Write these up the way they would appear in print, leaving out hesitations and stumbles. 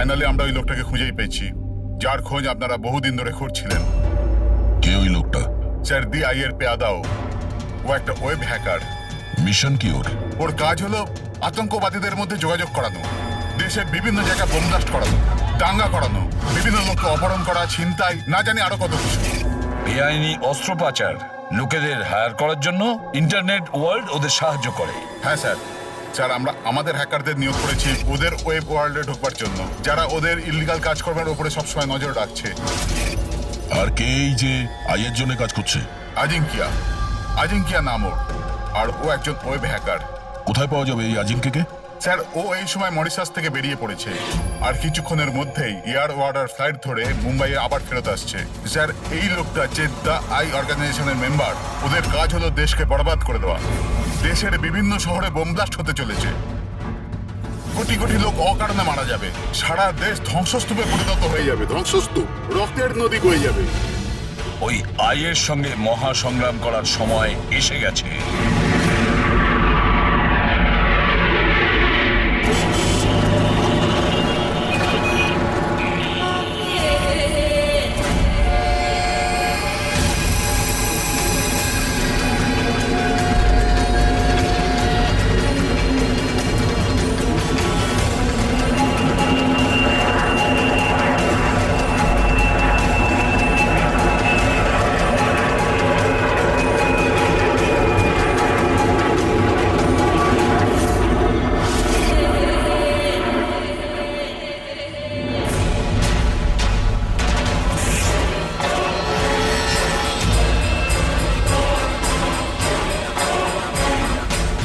Finally আমরা ওই লোকটাকে খুঁজেই পেয়েছি, যার খোঁজ আপনারা বহুদিন ধরে খুঁজছিলেন। কে ওই লোকটা? স্যার DI এর পেয়াদাও। ও একটা ওয়েব হ্যাকার। মিশন কি ওর? ওর কাজ হলো আতঙ্কবাদীদের মধ্যে যোগাযোগ করানো, দেশের বিভিন্ন জায়গায় বোম ব্লাস্ট করানো, দাঙ্গা করানো, বিভিন্ন লোককে অপহরণ করা, ছিনতাই, না জানি আরো কত কিছু। বেআইনি অস্ত্র পাচার, লোকেদের হায়ার করার জন্য ইন্টারনেট ওয়ার্ল্ড ওদের সাহায্য করে। হ্যাঁ স্যার। স্যার আমরা আমাদের হ্যাকারদের নিয়োগ করেছি ওদের ওয়েব ওয়ার্ল্ডে ঢোকবার জন্য, যারা ওদের ইলিগাল কাজকর্মের উপরে সবসময় নজর রাখছে। আর কে এই যে আইয়ের জন্য কাজ করছে? আজিঙ্কিয়া। আজিঙ্কিয়া নাম ওর। আর ও একজন ওয়েব হ্যাকার। কোথায় পাওয়া যাবে এই আজিমকে? স্যার ও এই সময় মরিশাস থেকে বেরিয়ে পড়েছে, আর কিছুক্ষণের মধ্যেই এয়ার ওয়ার্ডার ফ্লাইট ধরে মুম্বাইয়ে আবার ফেরত আসছে। স্যার এই লোকটা যে দ্য আই অর্গানাইজেশনের মেম্বার, ওদের কাজ হলো দেশকে বরবাদ করে দেওয়া। দেশের বিভিন্ন শহরে বোম ব্লাস্ট হতে চলেছে, কোটি কোটি লোক অকারণে মারা যাবে, সারা দেশ ধ্বংসস্তূপে পরিণত হয়ে যাবে, ধ্বংসস্তূপ, রক্তের নদী বয়ে যাবে। ওই আইয়ের সঙ্গে মহা সংগ্রাম করার সময় এসে গেছে।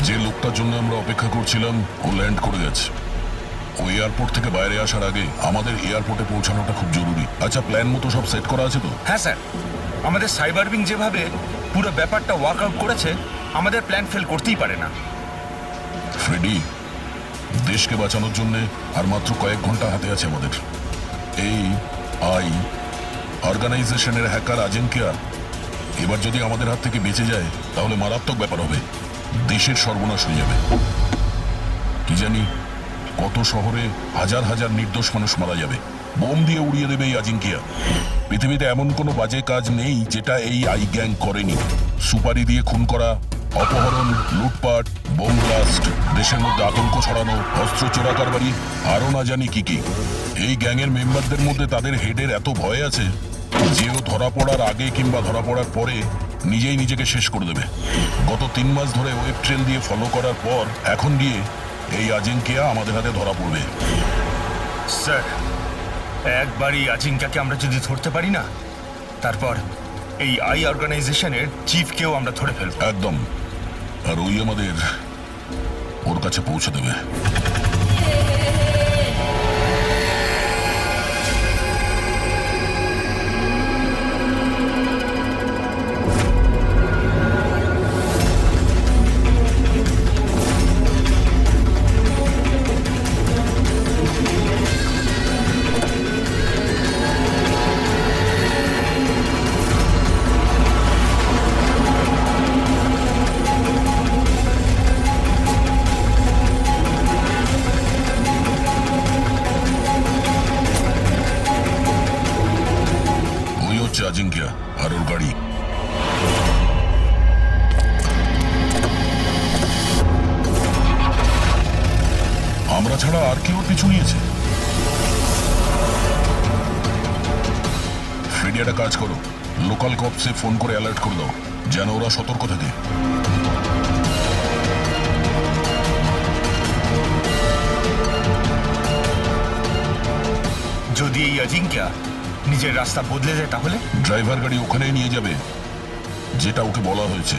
যে লোকটার জন্য আমরা অপেক্ষা করছিলাম ও ল্যান্ড করে গেছে। ও এয়ারপোর্ট থেকে বাইরে আসার আগে আমাদের এয়ারপোর্টে পৌঁছানোটা খুব জরুরি। আচ্ছা, প্ল্যান মতো সব সেট করা আছে তো? হ্যাঁ স্যার, আমাদের সাইবার উইং যেভাবে পুরো ব্যাপারটা ওয়ার্কআউট করেছে, আমাদের প্ল্যান ফেল করতেই পারে না। ফ্রেডি, দেশকে বাঁচানোর জন্য আর মাত্র কয়েক ঘন্টা হাতে আছে আমাদের। এই আই অর্গানাইজেশনের হ্যাকার আজিঙ্কিয়া এবার যদি আমাদের হাত থেকে বেঁচে যায় তাহলে মারাত্মক ব্যাপার হবে, দেশের সর্বনাশ হয়ে যাবে। কি জানি কত শহরে হাজার হাজার নির্দোষ মানুষ মারা যাবে, বোম দিয়ে উড়িয়ে দেবে এই আজিঙ্কিয়া। পৃথিবীতে এমন কোনো বাজে কাজ নেই যেটা এই আই গ্যাং করেনি। সুপারি দিয়ে খুন করা, অপহরণ, লুটপাট, বোম ব্লাস্ট, দেশের মধ্যে আতঙ্ক ছড়ানো, অস্ত্র চোরা কারবারি, আরো না জানি কি কি। এই গ্যাংয়ের মেম্বারদের মধ্যে তাদের হেডের এত ভয় আছে যে ও ধরা পড়ার আগে কিংবা ধরা পড়ার পরে নিজেই নিজেকে শেষ করে দেবে। গত 3 মাস ধরে ওয়েব ট্রেল দিয়ে ফলো করার পর এখন গিয়ে এই আজিঙ্কিয়া আমাদের হাতে ধরা পড়বে। স্যার, একবারই আজিঙ্কাকে আমরা যদি ধরতে পারি না, তারপর এই আই অর্গানাইজেশনের চিফকেও আমরা ধরে ফেলব। একদম। আর ওই আমাদের ওর কাছে পৌঁছে দেবে। ওই হচ্ছে আজিঙ্কিয়া আর ওর গাড়ি। আমরা ছাড়া আর কি ওর পিছু নিয়েছে? ফ্রেডি, একটা কাজ করো, লোকাল কপসে ফোন করে অ্যালার্ট করে দাও যেন ওরা সতর্ক থাকে। যদি এই আজিঙ্কা নিজের রাস্তা বদলে যায় তাহলে? ড্রাইভার গাড়ি ওখানেই নিয়ে যাবে যেটা ওকে বলা হয়েছে।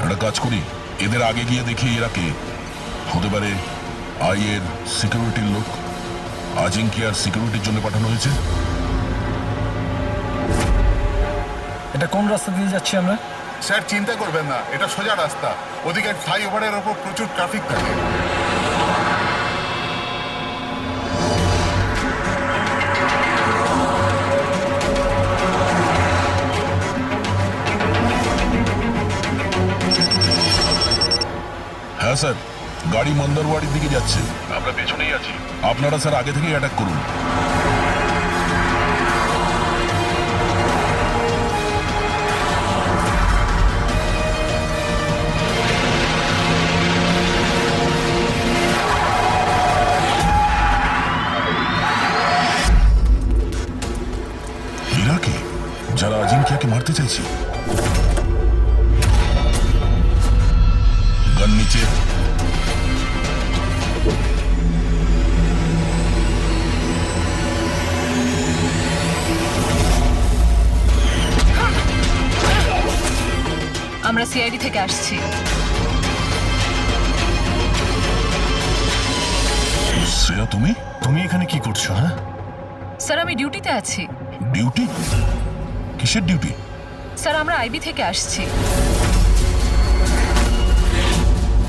একটা কাজ করি, এদের আগে গিয়ে দেখি এরা কে হতে পারে। আইয়ের সিকিউরিটির লোক, আজিঙ্কিয়ার সিকিউরিটির জন্য পাঠানো হয়েছে। এটা কোন রাস্তা দিয়ে যাচ্ছি আমরা? স্যার চিন্তা করবেন না, এটা সোজা রাস্তা। ওদিকে ফ্লাইওভারের ওপর প্রচুর ট্রাফিক থাকে। হ্যাঁ স্যার, গাড়ি মন্দারওয়াড়ির দিকে যাচ্ছে, আমরা পেছনেই আছি। আপনারা স্যার আগে থেকেই অ্যাটাক করুন। এরা কে? যারা আজিঙ্কিয়াকে মারতে চাইছে। গান নিচে। আমরা সিআইডি থেকে আসছি। শ্রেয়া, তুমি তুমি এখানে কি করছো? হ্যাঁ, স্যার আমি ডিউটিতে আছি। ডিউটি? কিসের ডিউটি? স্যার আমরা আইবি থেকে আসছি।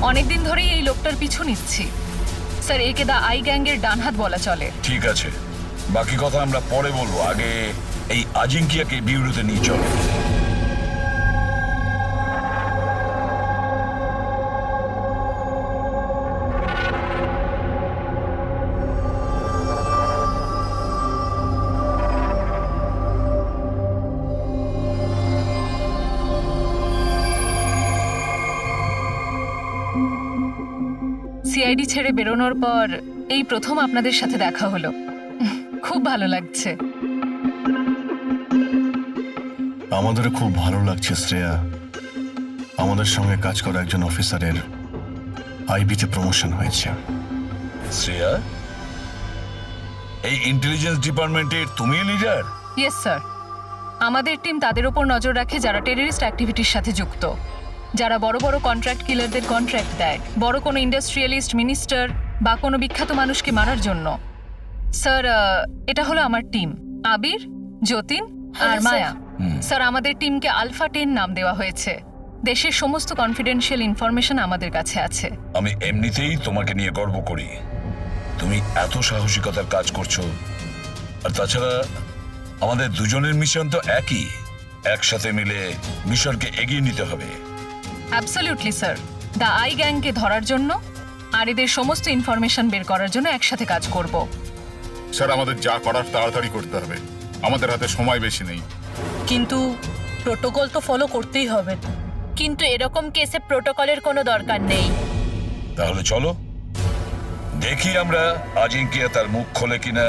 অনেকদিন ধরেই এই লোকটার পিছু নিচ্ছি। স্যার একে দা আই গ্যাংয়ের ডান হাত বলা চলে। ঠিক আছে, বাকি কথা আমরা পরে বলবো। আগে এই আজিঙ্কিয়াকে বিউরোতে নিয়ে চলো। সিআইডি ছেড়ে বেরোনোর পর এই প্রথম আপনাদের সাথে দেখা হলো। খুব ভালো লাগছে। আমাদেরও খুব ভালো লাগছে শ্রেয়া। আমাদের সঙ্গে কাজ করা একজন অফিসারের আইবিতে প্রমোশন হয়েছে। শ্রেয়া, এই ইন্টেলিজেন্স ডিপার্টমেন্টের তুমি লিডার? Yes sir. আমাদের টিম তাদের ওপর নজর রাখে যারা টেররিস্ট অ্যাক্টিভিটির সাথে যুক্ত, যারা বড় বড় কন্ট্রাক্ট কিলারদের কন্ট্রাক্ট দেয়, বড় কোনো ইন্ডাস্ট্রিয়ালিস্ট, মিনিস্টার বা কোনো বিখ্যাত মানুষকে মারার জন্য। স্যার এটা হলো আমার টিম, আবির, যতীন আর মায়া। স্যার আমাদের টিমকে আলফা 10 নাম দেওয়া হয়েছে। দেশের সমস্ত কনফিডেন্সিয়াল ইনফরমেশন আমাদের কাছে আছে। আমি এমনিতেই তোমাকে নিয়ে গর্ব করি। তুমি এত সাহসিকতার কাজ করছো। আর তাছাড়া আমাদের দুজনের মিশন তো একই, একসাথে মিলে মিশনকে এগিয়ে নিতে হবে। Absolutely sir. দ্য আই গ্যাংকে ধরার জন্য আর এদের সমস্ত ইনফরমেশন বের করার জন্য একসাথে কাজ করব। স্যার আমাদের যা করার তাড়াতাড়ি করতে হবে, আমাদের হাতে সময় বেশি নেই। কিন্তু প্রোটোকল তো ফলো করতেই হবে। কিন্তু এরকম কেসে প্রোটোকলের কোনো দরকার নেই। তাহলে চলো দেখি আমরা আজিঙ্কিয়া তার মুখ খোলে কিনা।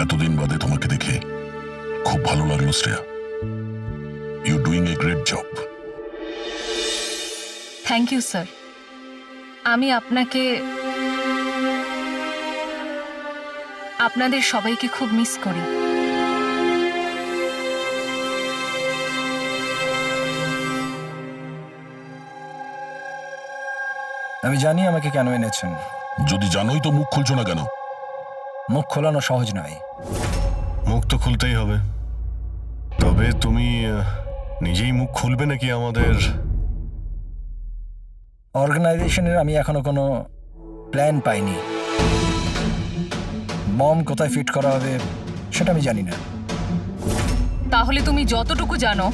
এতদিন বাদে তোমাকে দেখে খুব ভালো লাগলো Shreya. You doing a great job. Thank you sir. আমি আপনাদের সবাইকে খুব মিস করি। আমি জানি আমাকে কেন এনেছেন। যদি জানোই তো মুখ খুলছো না কেন? মুখ খোলানো সহজ নয়। মুখ তো খুলতেই হবে, তবে তুমি নিজেই মুখ খুলবে নাকি আমাদের? অর্গানাইজেশনের আমি এখনো কোনো প্ল্যান পাইনি। বম কোথায় ফিট করা হবে সেটা আমি জানি না। তাহলে তুমি যতটুকু জানো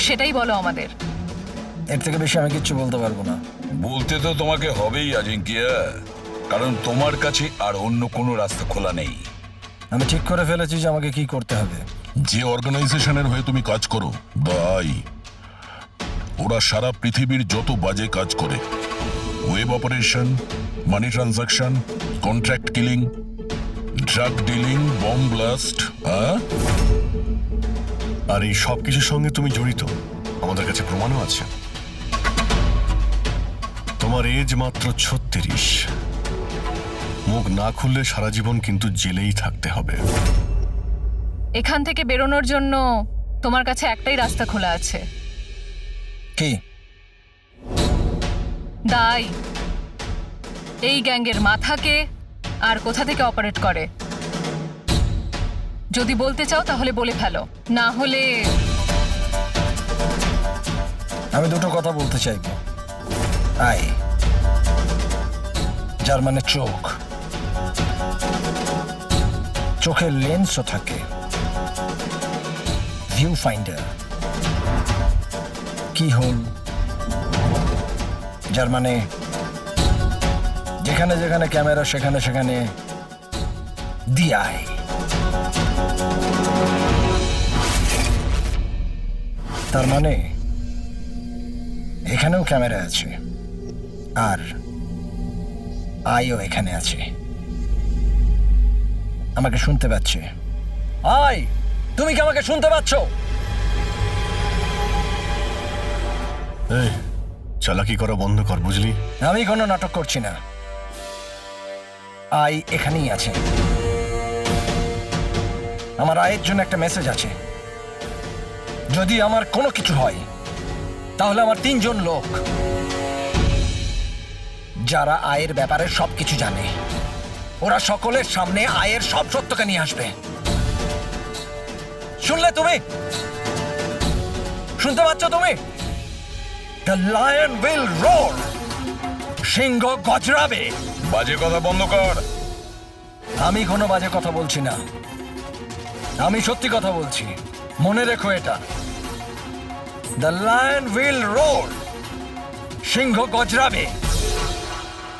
সেটাই বলো আমাদের। এর থেকে বেশি আমি কিচ্ছু বলতে পারবো না। বলতে তো তোমাকে হবেই আজিঙ্কিয়া, কারণ তোমার কাছে আর অন্য কোনো রাস্তা খোলা নেই। আমি ঠিক করে ফেলেছি যে আমাকে কি করতে হবে। যে অর্গানাইজেশনের হয়ে তুমি কাজ করো, দ্য আই, ওরা সারা পৃথিবীর যত বাজে কাজ করে, web operation, money transaction, contract killing, drug dealing, bomb blast, আর এই সব কিছুর সঙ্গে তুমি জড়িত, আমাদের কাছে প্রমাণও আছে। তোমার এজ মাত্র 36। মুখ না খুললে সারা জীবন কিন্তু জেলেই থাকতে হবে। এখান থেকে বেরোনোর জন্য তোমার কাছে একটাই রাস্তা খোলা আছে। কি? দাই এই গ্যাংয়ের মাথাকে আর কোথা থেকে অপারেট করে যদি বলতে চাও তাহলে বলে ফেলো, না হলে আমি দুটো কথা বলতে চাইবো। আই যার মানে চোখ, চোখের লেন্সও থাকে, ভিউ ফাইন্ডার, কি হোল, যার মানে যেখানে যেখানে ক্যামেরা সেখানে সেখানে দিয়ায়। তার মানে এখানেও ক্যামেরা আছে আর আইও এখানে আছে। আমাকে শুনতে পাচ্ছে? আই, তুমি কি আমাকে শুনতে পাচ্ছ? এই চালাকি করা বন্ধ কর, বুঝলি? আমি কোনো নাটক করছি না। আই এখানেই আছে। আমার আয়ের জন্য একটা মেসেজ আছে। যদি আমার কোনো কিছু হয় তাহলে আমার 3 জন লোক, যারা আয়ের ব্যাপারে সবকিছু জানে, ওরা সকলের সামনে আয়ের সব সত্যকে নিয়ে আসবে। শুনলে তুমি? শুনতে পাচ্ছ তুমি? The lion will roar. সিংহ গজরাবে। বাজে কথা বন্ধ কর। আমি কোনো বাজে কথা বলছি না, আমি সত্যি কথা বলছি। মনে রেখো এটা। The lion will roar. সিংহ গজরাবে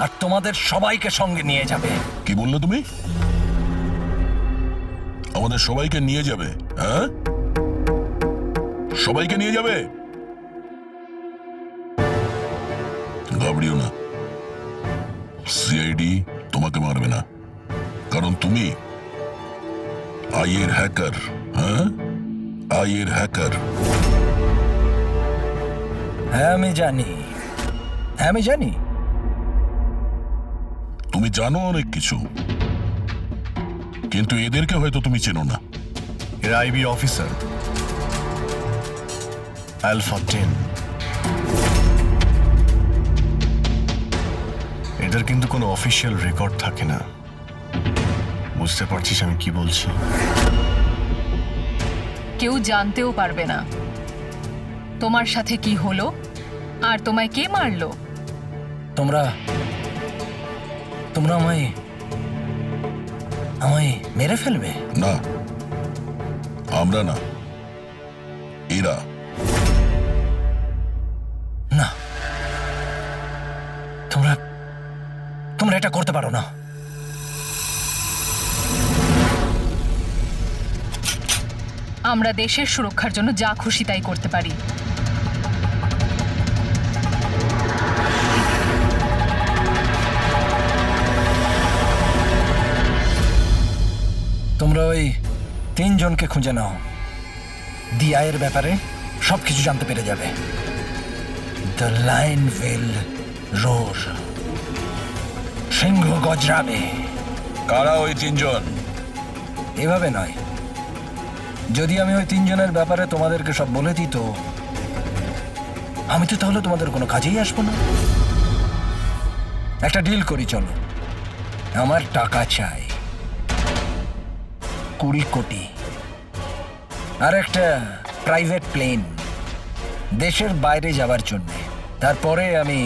আর তোমাদের সবাইকে সঙ্গে নিয়ে যাবে। কি বললে তুমি? আমাদের সবাইকে নিয়ে যাবে? হ্যাঁ, সবাইকে নিয়ে যাবে? ঘাবড়িও না, সিআইডি তোমাকে মারবে না, কারণ তুমি আইয়ের হ্যাকার। হ্যাঁ, আইয়ের হ্যাকার। হ্যাঁ আমি জানি, হ্যাঁ আমি জানি। তুমি জানো অনেক কিছু, কিন্তু এদেরকে হয়তো তুমি চেনো না। এরা আইবি অফিসার, আলফা 10। এদের কিন্তু কোনো অফিসিয়াল রেকর্ড থাকে না। বুঝতে পারছিস আমি কি বলছি? কেউ জানতেও পারবে না তোমার সাথে কি হলো আর তোমায় কে মারলো। তোমরা তোমরা আমায় আমায় মেরে ফেলবে? না, আমরা না, এরা। না, তোমরা তোমরা এটা করতে পারো না। আমরা দেশের সুরক্ষার জন্য যা খুশি তাই করতে পারি। তোমরা ওই 3 জনকে খুঁজে নাও। দিয়ায়ের ব্যাপারে সবকিছু জানতে পেরে যাবে। The lion will roar. সিংহ গজরাবে। কারা ওই 3 জন? এভাবে নয়। যদি আমি ওই 3 জনের ব্যাপারে তোমাদেরকে সব বলে দিই তো আমি তো তাহলে তোমাদের কোনো কাজেই আসবো না। একটা ডিল করি, চলো। আমার টাকা চাই 20 কোটি, আর একটা প্রাইভেট প্লেন দেশের বাইরে যাবার জন্য। তারপরে আমি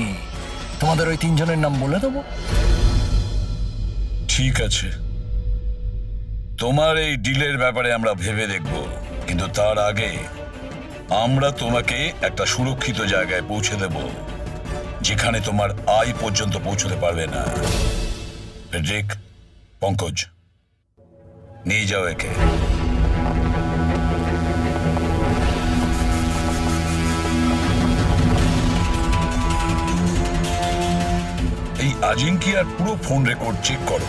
তোমাদের ওই 3 জনের নাম বলে দেবো। ঠিক আছে, তোমার এই ডিলের ব্যাপারে আমরা ভেবে দেখব, কিন্তু তার আগে আমরা তোমাকে একটা সুরক্ষিত জায়গায় পৌঁছে দেব, যেখানে তোমার আয় পর্যন্ত পৌঁছতে পারবে না। ফেডরিক, পঙ্কজ, নিয়ে যাও একে। এই আজিঙ্কিয়ার পুরো ফোন রেকর্ড চেক করো।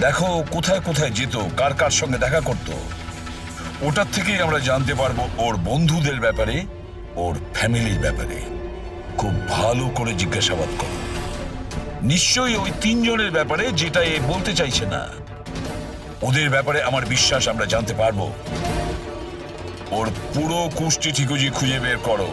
দেখো কোথায় কোথায় যেত, কার কার সঙ্গে দেখা করত। ওটার থেকেই আমরা জানতে পারবো ওর বন্ধুদের ব্যাপারে, ওর ফ্যামিলির ব্যাপারে। খুব ভালো করে জিজ্ঞাসাবাদ করো। নিশ্চয়ই ওই 3 জনের ব্যাপারে, যেটা এ বলতে চাইছে না। ওদের ব্যাপারে আমার বিশ্বাস আমরা জানতে পারবো। ওর পুরো কুষ্টি ঠিকুজি খুঁজে বের করো।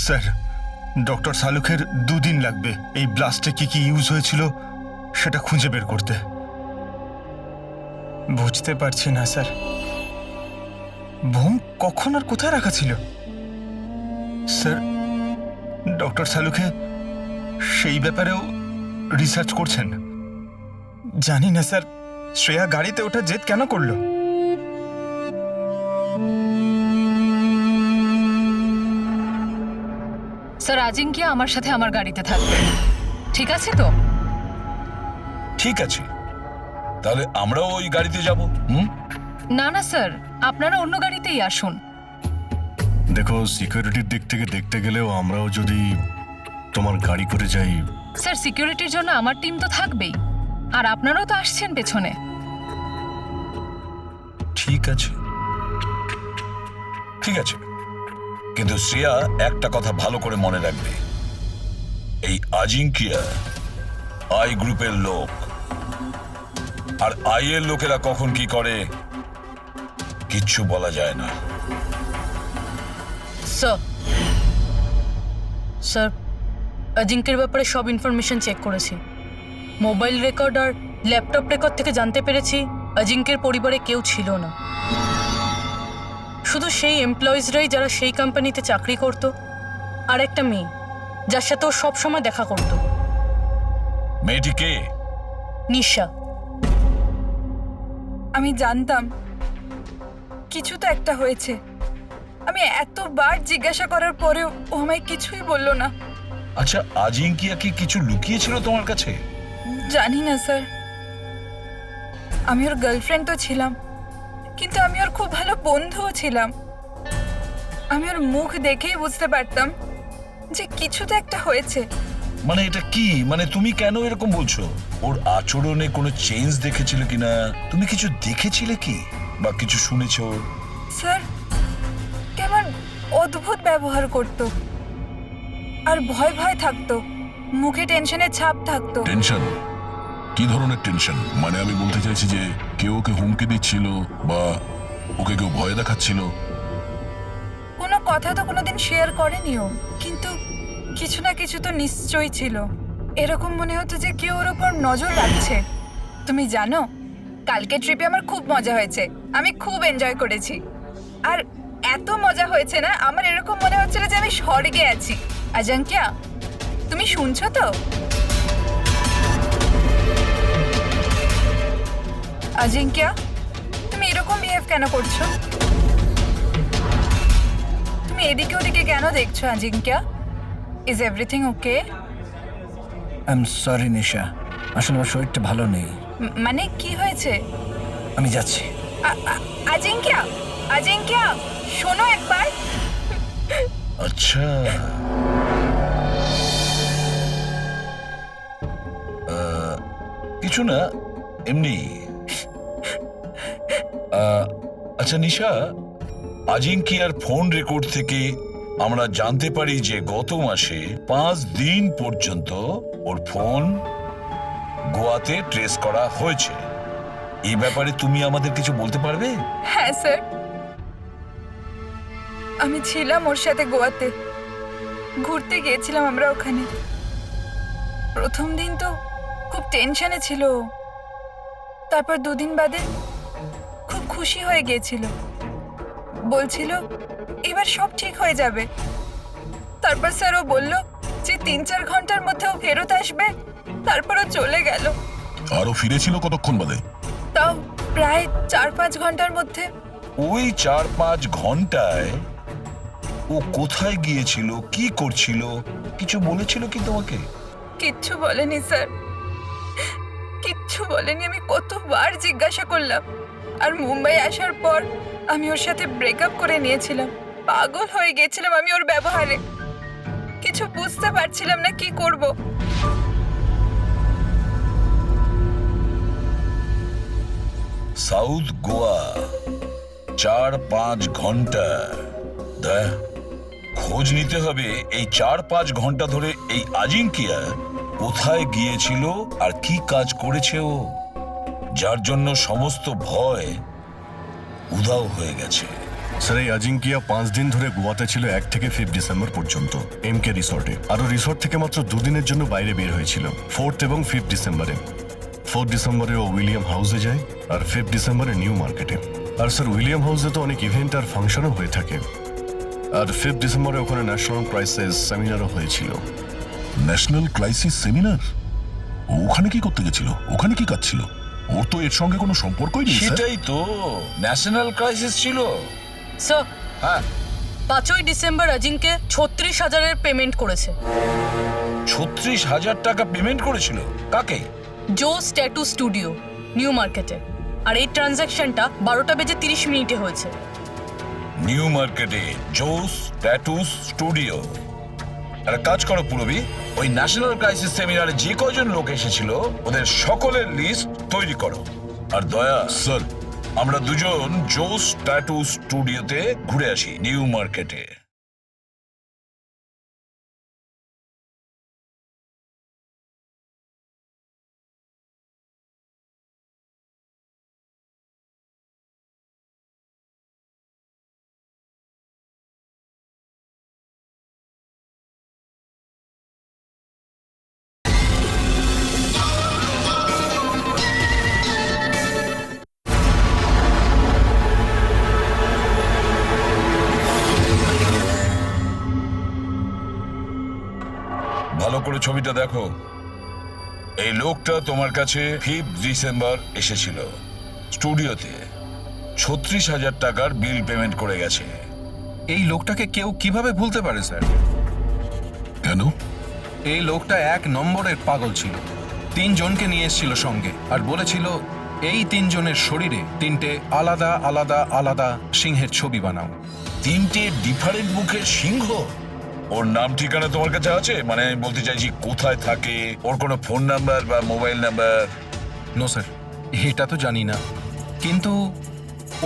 স্যার ডক্টর সালুখের 2 দিন লাগবে এই ব্লাস্টে কি কি ইউজ হয়েছিল সেটা খুঁজে বের করতে। বুঝতে পারছি না স্যার, বোম কখন আর কোথায় রাখা ছিল? স্যার ডক্টর সালুখে সেই ব্যাপারেও রিসার্চ করছেন? জানি না স্যার, শ্রেয়া গাড়িতে ওঠা জেদ কেন করলো? স্যার আজিঙ্কিয়া আমার সাথে আমার গাড়িতে থাকবে, ঠিক আছে তো? ঠিক আছে, তাহলে আমরাও ওই গাড়িতে যাব। না না স্যার, আপনারা অন্য গাড়িতেই আসুন। দেখো, সিকিউরিটির দিক থেকে দেখতে গেলেও আমরাও যদি তোমার গাড়ি করে যাই। স্যার সিকিউরিটির জন্য আমার টিম তো থাকবেই, আর আপনারাও তো আসছেন পেছনে। ঠিক আছে, ঠিক আছে, কিন্তু শ্রেয়া একটা কথা ভালো করে মনে রাখবে, এই আজিঙ্কিয়া আই গ্রুপের লোক, আর আই এর লোকেরা কখন কি করে কিচ্ছু বলা যায় না। স্যার অজিঙ্কের ব্যাপারে সব ইনফরমেশন চেক করেছি। মোবাইল রেকর্ড আর ল্যাপটপ রেকর্ড থেকে জানতে পেরেছি অজিঙ্কের পরিবারে কেউ ছিল না, শুধু সেই এমপ্লয়িজরাই যারা সেই কোম্পানিতে চাকরি করত, আর একটা মেয়ে যার সাথে ও সবসময় দেখা করত। মেয়েটি কে? নিশা। আমি জানতাম কিছু তো একটা হয়েছে। আমি এতবার জিজ্ঞাসা করার পরেও ও আমায় কিছুই বলল না। আচ্ছা, আজিঙ্কিয়া কি কিছু লুকিয়েছিল তোমার কাছে? জানি না স্যার, আমি ওর গার্লফ্রেন্ড তো ছিলাম, কিন্তু আমি ওর খুব ভালো বন্ধুও ছিলাম। আমি ওর মুখ দেখেই বুঝতে পারতাম যে কিছু তো একটা হয়েছে। মানে এটা কি, মানে তুমি কেন এরকম বলছো? ওর আচরণে কোনো চেঞ্জ দেখেছিলে কিনা? তুমি কিছু দেখেছিলে কি, বা কিছু শুনেছো? স্যার কেমন অদ্ভুত ব্যবহার করত, আর ভয় ভয় থাকতো, মুখে টেনশনের ছাপ থাকতো। টেনশন? কি ধরনের টেনশন? মানে আমি বলতে চাইছি যে কেউ ওকে হুমকি দিচ্ছিল বা ওকে কেউ ভয় দেখাচ্ছিল? কোনো কথা তো কোনোদিন শেয়ার করেনি ও, কিন্তু কিছু না কিছু তো নিশ্চয়ই ছিল। এরকম মনে হতো যে কেউ ওর ওপর নজর রাখছে। তুমি জানো, কালকে ট্রিপে আমার খুব মজা হয়েছে, আমি খুব এনজয় করেছি। আর এত মজা হয়েছে না, আমার এরকম মনে হচ্ছিল যে আমি স্বর্গে আছি। আজাঙ্কিয়া, তুমি শুনছো তো? আজিঙ্কিয়া, তুমি এরকম বিহেভ কেন করছো? তুমি এদিকে ওদিকে কেন দেখছো Ajinkya? Is everything okay? I am sorry Nisha, আসলে আমার শরীরটা ভালো নেই। মানে কি হয়েছে? আমি যাচ্ছি। আজিঙ্কিয়া, আজিঙ্কিয়া শোনো একবার। আচ্ছা, কিছু না, এমনি। আচ্ছা নিশা, আজিঙ্কিয়ার ফোন রেকর্ড থেকে আমরা জানতে পারি যে গত মাসে 5 দিন পর্যন্ত ওর ফোন গোয়াতে ট্রেস করা হয়েছে। এই ব্যাপারে তুমি আমাদের কিছু বলতে পারবে? হ্যাঁ স্যার, আমি ছিলাম ওর সাথে গোয়াতে, ঘুরতে গিয়েছিলাম আমরা ওখানে। প্রথম দিন তো খুব টেনশনে ছিল, তারপর 2 দিন বাদে খুব খুশি হয়ে গিয়েছিল, বলছিল এবার সব ঠিক হয়ে যাবে। তারপর স্যার ও বলল যে 3-4 ঘন্টার মধ্যে ও ফেরত আসবে, তারপর ও চলে গেল। আরো ফিরেছিল কতক্ষণ বাদে? তাও প্রায় 4-5 ঘন্টার মধ্যে। ওই 4-5 ঘন্টায় ও কোথায় গিয়েছিল, কি করছিল, কিছু বলেছিল কি তোমাকে? কিচ্ছু বলেনি স্যার, কিচ্ছু বলেনি। আমি কতবার জিজ্ঞাসা করলাম, আর মুম্বাই আসার পর আমি ওর সাথে ব্রেকআপ করে নিয়েছিলাম। পাগল হয়ে গেছিলাম আমি ওর ব্যবহারে, কিছু বুঝতে পারছিলাম না কি করব। সাউথ গোয়া 4-5 ঘন্টা, খোঁজ নিতে হবে এই 4-5 ঘন্টা ধরে এই আজিঙ্কিয়া কোথায় গিয়েছিল আর কি কাজ করেছে ও, যার জন্য সমস্ত ভয় উধাও হয়ে গেছে। স্যার এই আজিঙ্কিয়া 5 দিন ধরে গোয়াতে ছিল 1 থেকে 5 ডিসেম্বর পর্যন্ত এমকে রিসর্টে। আরও রিসর্ট থেকে মাত্র 2 দিনের জন্য বাইরে বের হয়েছিল 4th এবং 5th ডিসেম্বরে। 4th ডিসেম্বরে ও উইলিয়াম হাউসে যায় আর 5th ডিসেম্বরে নিউ মার্কেটে। আর স্যার উইলিয়াম হাউসে তো অনেক ইভেন্ট আর ফাংশনও হয়ে থাকে। আর 5th ডিসেম্বরে ওখানে ন্যাশনাল ক্রাইসিস সেমিনারও হয়েছিল। National crisis seminar? ওখানে কি করতে গেছিল? ওখানে কি কাজ ছিল? ওর তো এর সঙ্গে কোনো সম্পর্কই নেই স্যার। সেটাই তো, ন্যাশনাল ক্রাইসিস ছিল। স্যার হ্যাঁ, 5ই ডিসেম্বর অজিঙ্কে 36,000-এর পেমেন্ট করেছে। 36,000 টাকা পেমেন্ট করেছিল? কাকে? জোস ট্যাটু স্টুডিও, নিউ মার্কেটে। আর এই ট্রানজ্যাকশনটা 12:30 হয়েছে। নিউ মার্কেটে জোস ট্যাটু স্টুডিও। একটা কাজ করো পুরবি, ওই ন্যাশনাল ক্রাইসিস সেমিনারে যে কজন লোক এসেছিল ওদের সকলের লিস্ট তৈরি করো। আর দয়া স্যার, আমরা দুজন জোস ট্যাটু স্টুডিওতে ঘুরে আসি নিউ মার্কেটে। ভালো করে ছবিটা দেখো। এই লোকটা তোমার কাছে 5th ডিসেম্বর এসেছিল স্টুডিওতে, 36,000 টাকার বিল পেমেন্ট করে গেছে। এই লোকটাকে কেউ কিভাবে ভুলতে পারে স্যার? কেন? এই লোকটা 1 নম্বরের পাগল ছিল। 3 জনকে নিয়ে এসেছিল সঙ্গে আর বলেছিল এই 3 জনের শরীরে 3টে আলাদা আলাদা আলাদা সিংহের ছবি বানাও। 3টে ডিফারেন্ট মুখের সিংহ? ওর নাম ঠিকানা তোমার কাছে আছে? মানে আমি বলতে চাইছি কোথায় থাকে, ওর কোনো ফোন নাম্বার বা মোবাইল নাম্বার? নো স্যার, এটা তো জানি না, কিন্তু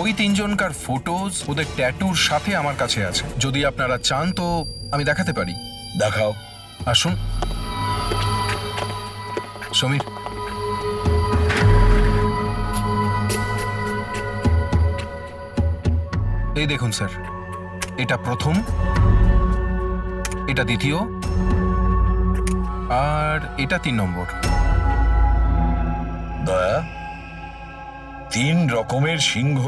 ওই 3 জনকার ফটোজ ওদের ট্যাটুর সাথে আমার কাছে আছে। যদি আপনারা চান তো আমি দেখাতে পারি। দেখাও। আসুন সমীর। এই দেখুন স্যার, এটা প্রথম, এটা দ্বিতীয়, আর এটা 3 নম্বর। দয়া, 3 রকমের সিংহ?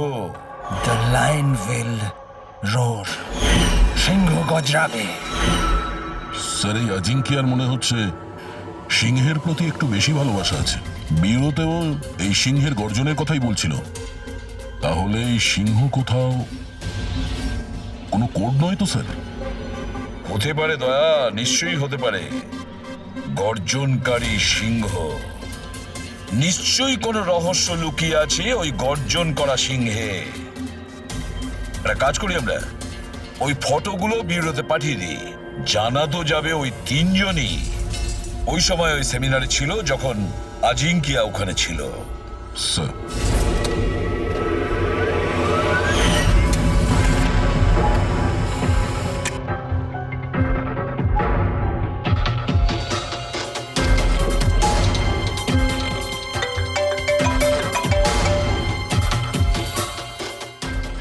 The lion will roar. সিংহ গজরাবে। স্যার এই আজিঙ্কিয়ার মনে হচ্ছে সিংহের প্রতি একটু বেশি ভালোবাসা আছে। বিরতেও এই সিংহের গর্জনের কথাই বলছিল। তাহলে এই সিংহ কোথাও কোনো কোড নয় তো স্যার? হতে পারে দয়া, নিশ্চয়ই হতে পারে। গর্জনকারী সিংহ, নিশ্চয়ই কোনো রহস্য লুকিয়ে আছে ওই গর্জন করা সিংহে। একটা কাজ করি, আমরা ওই ফটোগুলো বিউরোতে পাঠিয়ে দিই। জানা তো যাবে ওই 3 জনই ওই সময় ওই সেমিনারে ছিল যখন আজিঙ্কিয়া ওখানে ছিল। স্যার,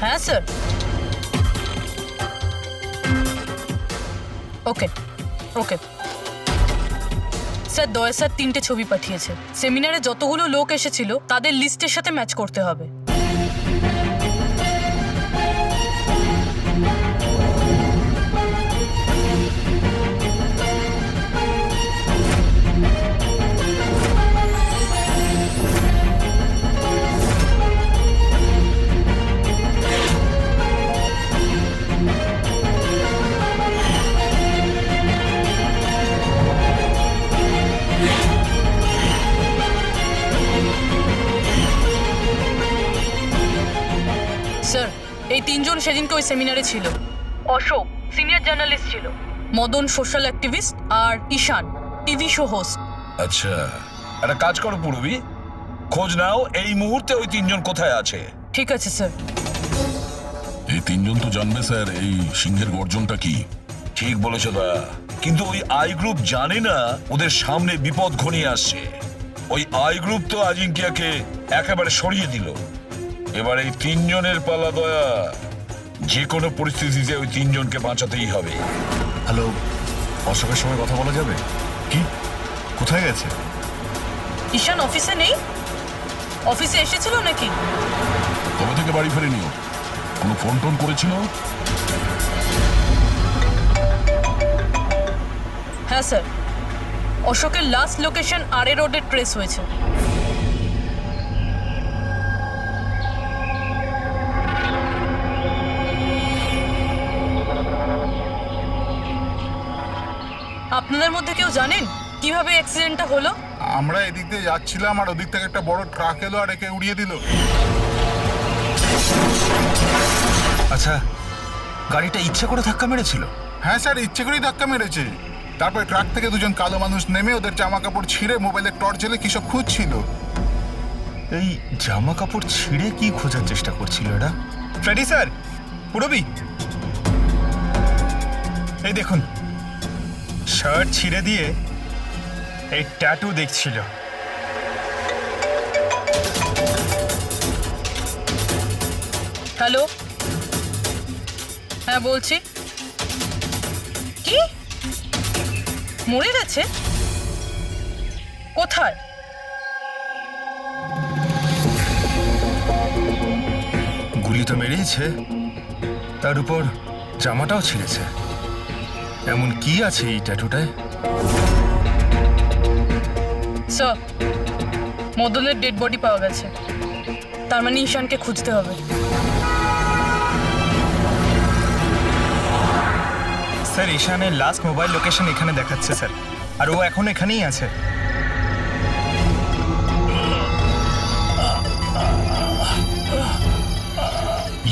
হ্যাঁ স্যার। ওকে ওকে স্যার, দয়া স্যার 3টে ছবি পাঠিয়েছে। সেমিনারে যতগুলো লোক এসেছিল তাদের লিস্টের সাথে ম্যাচ করতে হবে। স্যার, এই 3 জন সেদিনকে ওই সেমিনারে ছিল। অশোক সিনিয়র জার্নালিস্ট ছিল, মদন সোশ্যাল অ্যাক্টিভিস্ট, আর ঈশান টিভি শো হোস্ট। আচ্ছা, একটা কাজ করো পুরবি, খোঁজ নাও এই মুহূর্তে ওই 3 জন কোথায় আছে। ঠিক আছে স্যার। এই 3 জন তো জানবে স্যার এই সিংহের গর্জনটা কি। ঠিক বলেছ দয়া, কিন্তু ওই আই গ্রুপ জানে না ওদের সামনে বিপদ ঘনিয়ে আসছে। ওই আই গ্রুপ তো আজিঙ্কিয়াকে একেবারে সরিয়ে দিল। এবার এই 3 জনের পালা দয়া। যে কোনো পরিস্থিতিতে ওই তিনজনকে বাঁচাতেই হবে। হ্যালো, অশোকের সঙ্গে কথা বলা যাবে? কি? কোথায় গেছে? ঈশান অফিসে নেই? অফিসে এসেছিল নাকি? কবে থেকে বাড়ি ফেরেনিও? কোনো ফোন টোন করেছিল? হ্যাঁ স্যার, অশোকের লাস্ট লোকেশন আরএ রোডে ট্রেস হয়েছে। আপনাদের মধ্যে কেউ জানেন কিভাবে অ্যাক্সিডেন্টটা হলো? আমরা এদিক দিয়ে যাচ্ছিলাম আর ওদিক থেকে একটা বড় ট্রাক এলো আর একে উড়িয়ে দিল। আচ্ছা, গাড়িটা ইচ্ছে করে ধাক্কা মেরেছিল? হ্যাঁ স্যার, ইচ্ছে করেই ধাক্কা মেরেছে। তারপর ট্রাক থেকে দুজন কালো মানুষ নেমে ওদের জামা কাপড় ছিঁড়ে মোবাইলের টর্চ জ্বেলে কি সব খুঁজছিল। এই জামা কাপড় ছিঁড়ে কি খোঁজার চেষ্টা করছিল এরা? ফ্রেডি স্যার, পুরবি, এই দেখুন, শার্ট ছিঁড়ে দিয়ে এই ট্যাটু দেখছিল। হ্যালো, হ্যাঁ বলছি। কি মরে গেছে? কোথায়? গুলি তো মেরেছে, তার উপর জামাটাও ছিঁড়েছে। এমন কি আছে এই ট্যাটুটায়? স্যার, মদনের ডেড বডি পাওয়া গেছে। তার মানে ঈশানকে খুঁজতে হবে। স্যার, ঈশানের লাস্ট মোবাইল লোকেশন এখানে দেখাচ্ছে স্যার, আর ও এখন এখানেই আছে।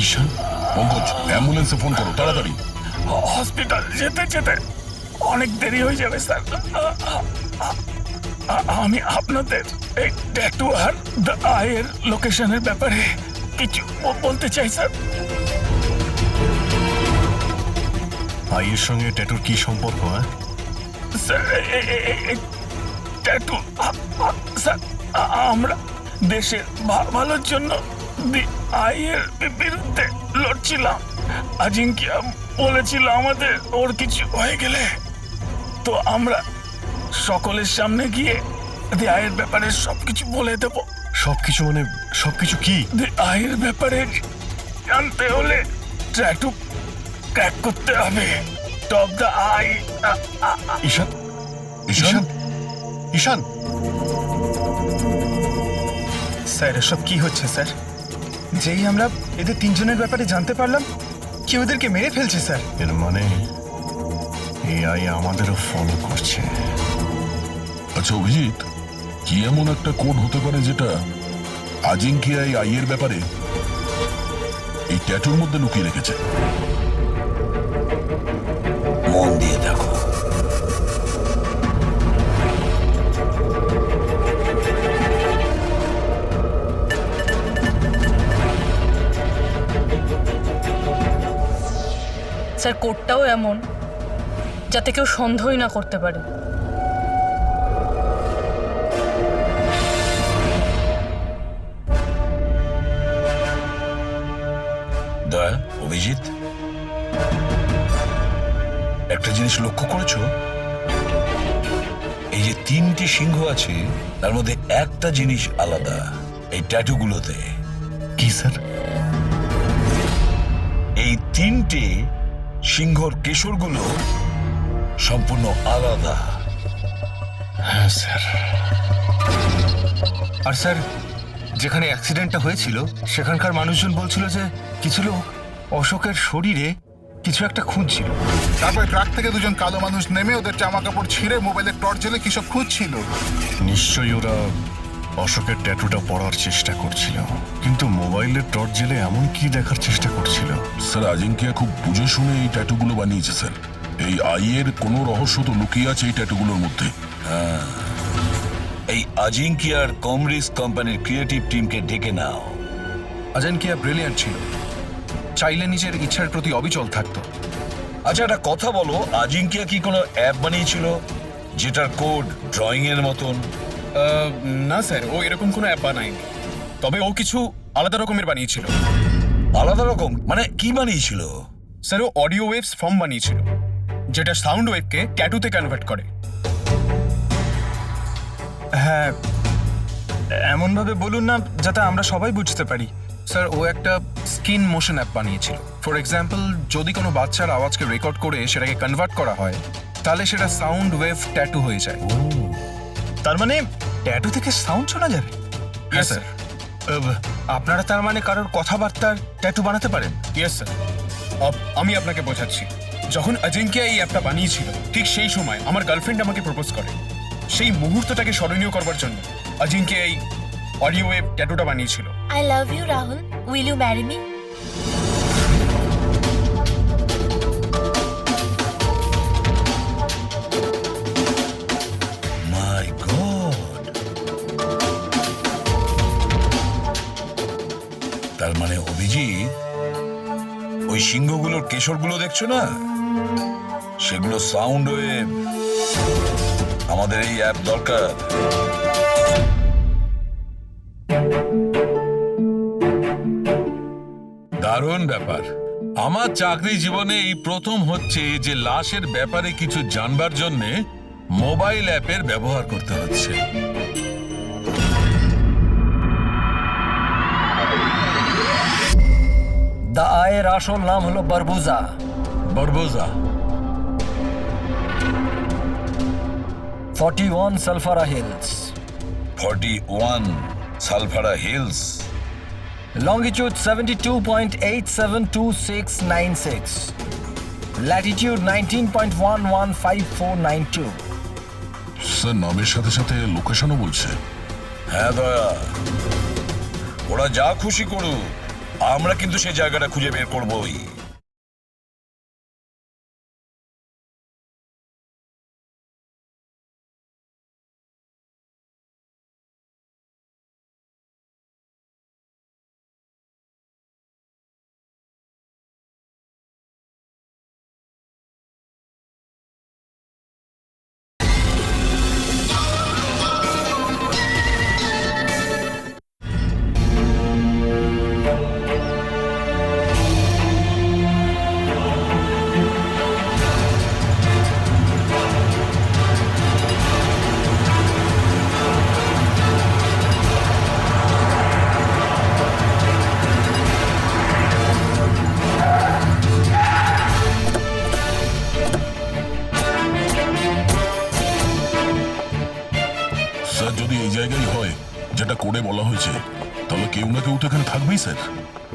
ঈশান, পঙ্কজ, অ্যাম্বুলেন্সে ফোন করো তাড়াতাড়ি। হসপিটাল যেতে যেতে অনেক দেরি হয়ে যাবে স্যার। আমি আপনাদের এই ট্যাটু আর দ্য আইয়ের লোকেশনের ব্যাপারে কিছু বলতে চাই স্যার। আইয়ের সঙ্গে ট্যাটুর কি সম্পর্ক? হ্যাঁ স্যার, এই ট্যাটু স্যার, আমরা দেশের ভালোর জন্য দি আইয়ের বিরুদ্ধে লড়ছিলাম। আজিঙ্কিয়া বলেছিল আমাদের ওর কিছু হয়ে গেলে তো আমরা সকলের সামনে গিয়ে দি আইয়ের ব্যাপারে সবকিছু বলে দেব। সবকিছু মানে সবকিছু কি? দি আইয়ের ব্যাপারে জানতে হলে ট্যাটু ক্র্যাক করতে হবে। Top the eye. Ishan, Ishan, Ishan! Sir, এসব কি হচ্ছে স্যার? যেই আমরা এদের তিনজনের ব্যাপারে জানতে পারলাম, কেউ ওদেরকে মেরে ফেলছে স্যার। এর মানে এআই আমাদেরও ফলো করছে। আচ্ছা অভিজিৎ, কি এমন একটা কোড হতে পারে যেটা আজিঙ্কিয়া এই আইয়ের ব্যাপারে এই ট্যাটুর মধ্যে লুকিয়ে রেখেছে? মন দিয়ে দেখো। স্যার, কোডটাও এমন যাতে কেউ সন্দেহই না করতে পারে। দয়া, অভিজিৎ, একটা জিনিস লক্ষ্য করেছো? এই যে তিনটি সিংহ আছে তার মধ্যে একটা জিনিস আলাদা, এই ট্যাটুগুলোতে। কি স্যার? এই তিনটে সিংহর কেশরগুলো সম্পূর্ণ আলাদা। হ্যাঁ স্যার। আর স্যার, যেখানে অ্যাক্সিডেন্টটা হয়েছিল সেখানকার মানুষজন বলছিল যে কিছু লোক অশোকের শরীরে কিছু একটা খুঁজছিল। তারপর ট্রাক থেকে দুজন কালো মানুষ নেমে ওদের জামা কাপড় ছিঁড়ে মোবাইলের টর্চ জ্বেলে কি সব খুঁজছিল। নিশ্চয়ই ওরা অশোকের ট্যাটুটা পড়ার চেষ্টা করছিল, কিন্তু মোবাইলের টর্চ জেলে এমন কি দেখার চেষ্টা করছিল? স্যার, আজিঙ্কিয়া খুব বুঝে শুনে এই ট্যাটুগুলো বানিয়েছে স্যার। এই আইয়ের কোনো রহস্য তো লুকিয়ে আছে এই ট্যাটুগুলোর মধ্যে। এই আজিঙ্কিয়ার কমরিস কোম্পানির ক্রিয়েটিভ টিমকে ডেকে নাও। আজিঙ্কিয়া ব্রিলিয়ান্ট ছিল, চাইলে নিজের ইচ্ছার প্রতি অবিচল থাকতো। আচ্ছা, একটা কথা বলো, আজিঙ্কিয়া কি কোনো অ্যাপ বানিয়েছিল যেটার কোড ড্রয়িং এর মতন? না স্যার, ও এরকম কোনো অ্যাপ বানায়নি, তবে ও কিছু আলাদা রকমের বানিয়েছিল। আলাদা রকম মানে কি বানিয়েছিল? স্যার ও অডিও ওয়েভস ফর্ম বানিয়েছিল, যেটা সাউন্ড ওয়েভকে ট্যাটুতে কনভার্ট করে। হ্যাঁ, এমনভাবে বলুন না যাতে আমরা সবাই বুঝতে পারি। স্যার ও একটা স্কিন মোশন অ্যাপ বানিয়েছিল। ফর এক্সাম্পল, যদি কোনো বাচ্চার আওয়াজকে রেকর্ড করে সেটাকে কনভার্ট করা হয়, তাহলে সেটা সাউন্ড ওয়েভ ট্যাটু হয়ে যায়। তার মানে ট্যাটু থেকে সাউন্ড শোনা যাবে? হ্যাঁ স্যার। আপনারা তার মানে কারোর কথাবার্তার ট্যাটু বানাতে পারেন? Yes sir. আমি আপনাকে বোঝাচ্ছি। যখন অজিঙ্ক্য এই অ্যাপটা বানিয়েছিল, ঠিক সেই সময় আমার গার্লফ্রেন্ড আমাকে প্রপোজ করে। সেই মুহূর্তটাকে স্মরণীয় করবার জন্য অজিঙ্ক্য এই অডিও ওয়েভ ট্যাটুটা বানিয়েছিল। I love you, Rahul. Will you marry me? My god! তার মানে অভিজিৎ, ওই সিংহগুলোর কেশরগুলো দেখছো না, সেগুলো সাউন্ড ওয়েভ। আমাদের এই অ্যাপ দরকার। দারুণ ব্যাপার। আমার চাকরি জীবনে এই প্রথম হচ্ছে যে লাশের ব্যাপারে কিছু জানবার জন্য মোবাইল অ্যাপের ব্যবহার করতে হচ্ছে। দ্য আয়ের আসল নাম হলো বারবুজা। বরবোজা। 41 সালফারা হিলস, 41 সালফারা হিলস। longitude 72.872696, latitude 19.115492. স্যার নামের সাথে সাথে লোকেশনও বলছে। হ্যাঁ দয়া, ওরা যা খুশি করুক, আমরা কিন্তু সেই জায়গাটা খুঁজে বের করবই। স্যার যদি এই জায়গায় হয় যেটা কোডে বলা হয়েছে, তাহলে কেউ না কেউ তো এখানে থাকবেই স্যার।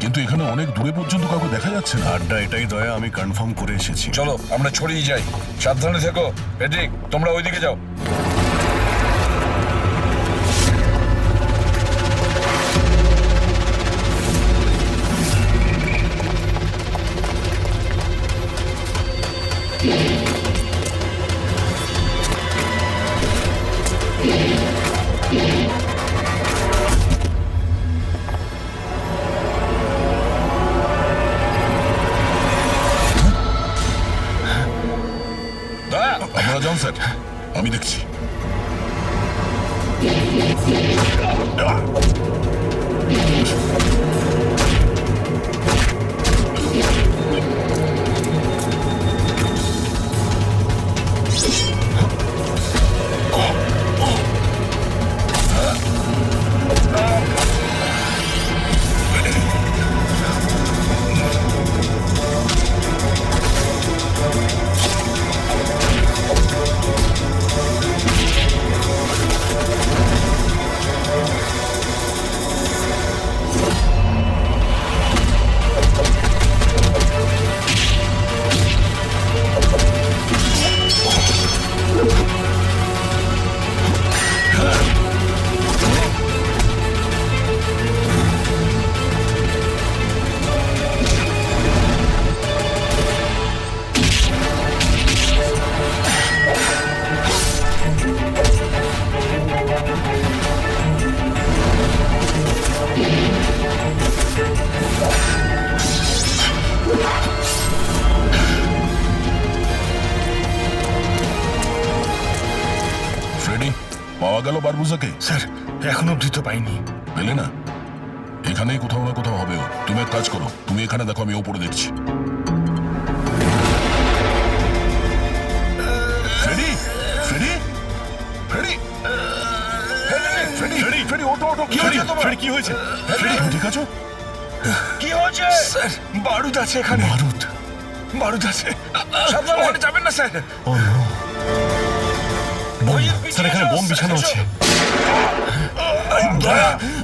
কিন্তু এখানে অনেক দূরে পর্যন্ত কাউকে দেখা যাচ্ছে না। আড্ডা এটাই দয়া, আমি কনফার্ম করে এসেছি। চলো আমরা ছড়িয়ে যাই। সাবধানে থেকো। পেট্রিক, তোমরা ওইদিকে যাও। দয়া, আপনারা যান স্যার, আমি দেখছি। ফ্রেডি, পাওয়া গেল বারবুজাকে? স্যার এখনো অবধি তো পাইনি। পেলে না? এখানেই কোথাও না কোথাও হবে ও। তুমি এক কাজ করো, তুমি এখানে দেখো, আমি ওপরে দেখছি। Freddy, Freddy, Freddy, Freddy, Freddy, Freddy, ওঠো, ওঠো, কি হয়েছে তোমার? ফ্রেডি, কি হয়েছে? ফ্রেডি, তুমি ঠিক আছো? কি হয়েছে? স্যার বারুদ আছে এখানে, বারুদ? বারুদ আছে। সাবধানে। ওখানে যাবেন না স্যার। ও নো! বইয়ের পিছনে স্যার, এখানে যাও, বোম বিছানো এসো। আছে।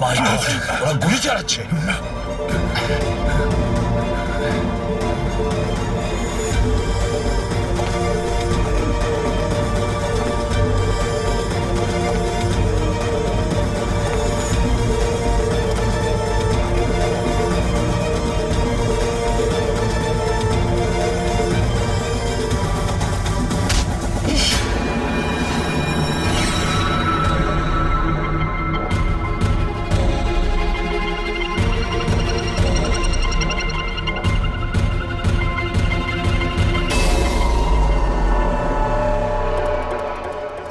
My God, ওরা গুলি চালাচ্ছে।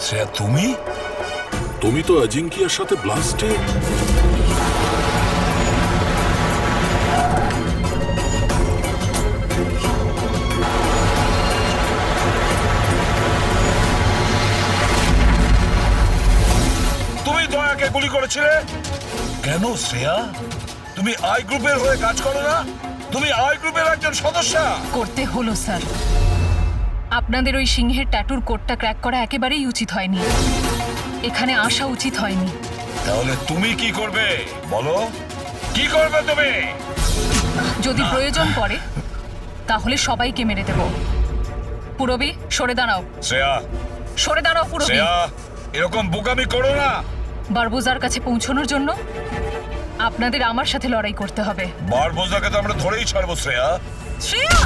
শ্রেয়া, তুমি? তুমি তো অজিঙ্কিয়ার সাথে ব্লাস্টে। তুমি দয়াকে গুলি করেছিলে কেন শ্রেয়া? তুমি আই গ্রুপের হয়ে কাজ করো না? তুমি আই গ্রুপের একজন সদস্য। করতে হলো স্যার। আপনাদের ওই সিংহের ট্যাটুর কোডটা ক্র্যাক করা একেবারেই উচিত হয়নি, এখানে আসা উচিত হয়নি। তাহলে তুমি কি করবে বলো? কি করবে তুমি? যদি প্রয়োজন পড়ে তাহলে সবাইকে মেরে দেব। পুরবি, সরে দাঁড়াও, শ্রেয়া, সরে দাঁড়াও পুরবি। শ্রেয়া, এরকম বোকামি করো না। বারবোজার কাছে পৌঁছানোর জন্য আপনাদের আমার সাথে লড়াই করতে হবে। বারবোজাকে তো আমরা ধরেই ছাড়বো শ্রেয়া। শ্রেয়া!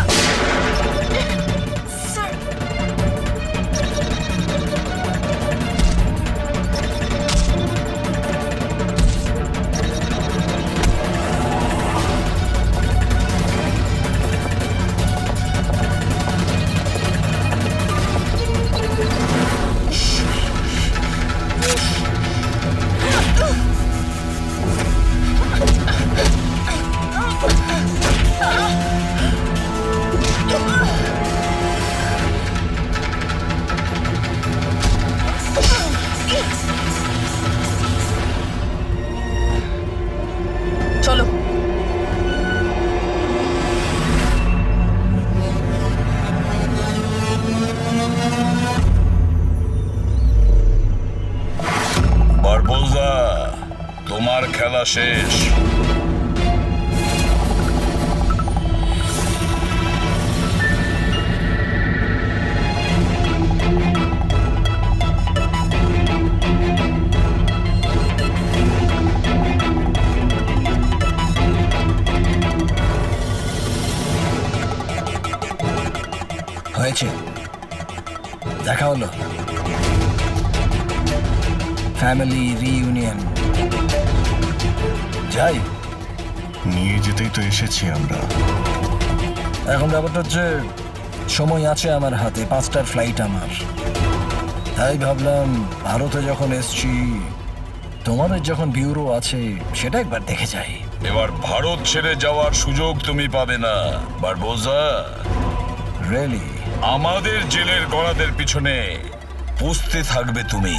চলো। বারবোজা, তোমার খেলা শেষ। হয়েছে, দেখা হলো, ফ্যামিলি রিইউনিয়ন। যাই, নিয়ে যেতেই তো এসেছি আমরা। এখন ব্যাপারটা হচ্ছে সময় আছে আমার হাতে, 5টার ফ্লাইট আমার। তাই ভাবলাম ভারতে যখন এসছি, তোমাদের যখন ব্যুরো আছে সেটা একবার দেখে যাই। এবার ভারত ছেড়ে যাওয়ার সুযোগ তুমি পাবে না বারবোজা। রিয়েলি? আমাদের জেলের গড়াদের পিছনে পুষতে থাকবে তুমি।